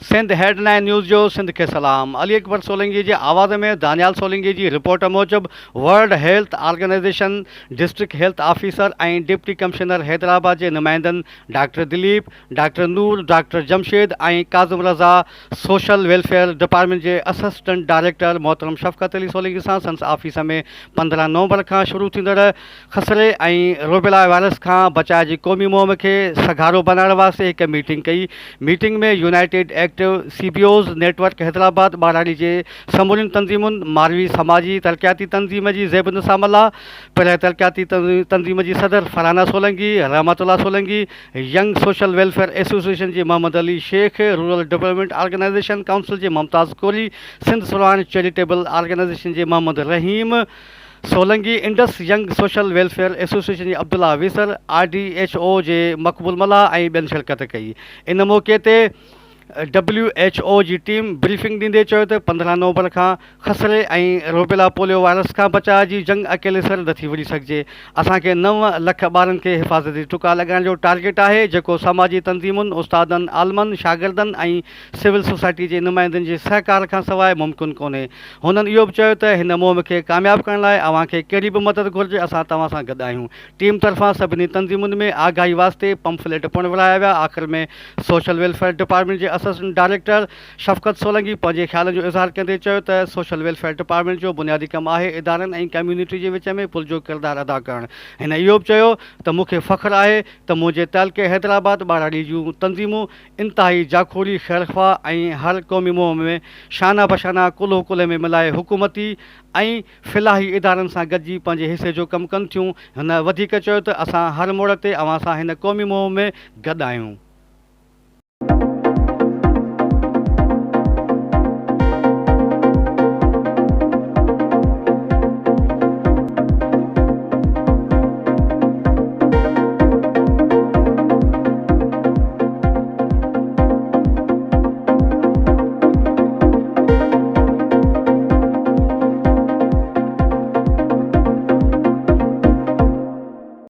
Sindh headline news जो सिंध के सलाम। अली अकबर सोलंकी जी आवाज़ में दानियाल सोलंकी जी रिपोर्ट मूजिब world health organisation district health officer ऐं डिप्टी कमिश्नर हैदराबाद के नुमाइंदन doctor Dilip, doctor Noor, doctor Jamshed ऐं Kazim Raza social welfare department के असिस्टेंट डायरेक्टर मोहतरम शफ़क़त अली सोलंकी सां संस ऑफिस में 15 नवंबर का शुरू थींदड़ खसरे ऐं रूबेला वायरस का बचाव की क़ौमी मुहिम के सघारो बनाने वास्ते एक मीटिंग कई। मीटिंग में यूनाइटेड एक्टिव सीबीओज़ नेटवर्क हैदराबाद बाराड़ी के समूरी तंजीमुन, मारवी समाजी तरक्याती तंजीम की ज़ेब निसामल्ला, पहले तरक्याती तंजीम की सदर Farhana Solanki, Rahmatullah Solanki, young social welfare association के Mohammad Ali Sheikh, rural development organisation council के मुमताज़ कोरी, सिंध सुरहान चैरिटेबल ऑर्गेनाइजेशन के Mohammad Rahim Solanki, Indus young social welfare association के अब्दुल्ला विसर, RDHO के मकबूल मला ऐं ॿियनि शिरकत कई। इन मौके ते WHO की टीम ब्रीफिंग दींदे चयो त 15 नवंबर का खसरे ऐं रूबेला पोलियो वायरस का बचाव की जंग अकेले सर नथी विढ़ी सघिजे। असांखे 9 लाख ॿारनि खे हिफ़ाज़ती टुका लगाइण जो टारगेट है, जेको समाजी तंजीमुन, उस्तादनि, आलमनि, शागिर्दनि ऐं सिविल सोसाइटी के नुमाइंदनि जे सहकार खां सवाइ मुमकिन कोन्हे। हुननि इहो बि चयो त हिन मुहिम खे कामयाब करण लाइ अव्हां खे कहिड़ी बि मदद घुरिजे, असां तव्हां सां गॾु आहियूं। टीम तरफ़ां सभिनी तंजीमुनि में आगाही वास्ते पंफलेट पिणु विरहाया विया। आख़िर में सोशल वेलफेयर डिपार्टमेंट के असिस्टेंट डायरेक्टर शफ़क़त सोलंकी पंहिंजे ख्याल जो इज़हार कंदे चयो त सोशल वेलफेयर डिपार्टमेंट जो बुनियादी कमु आहे इदारनि ऐं कम्यूनिटी के विच में पुल जो किरदार अदा करणु। हिन इहो बि चयो त मूंखे फ़ख्रु आहे त मुंहिंजे तहलके हैदराबाद बाराड़ी जूं तंजीमूं इंतहाई जाखोरी ख़ैरख़्वाह ऐं हर क़ौमी मुहिम में शाना बशाना कुल्हो कुल्हे में मिलाए हुकूमती ऐं फ़िलाही इदारनि सां गॾिजी पंहिंजे हिसे जो कमु कनि थियूं। हिन वधीक चयो त असां हर मोड़ ते अव्हां सां हिन क़ौमी मुहिम में गॾु आहियूं।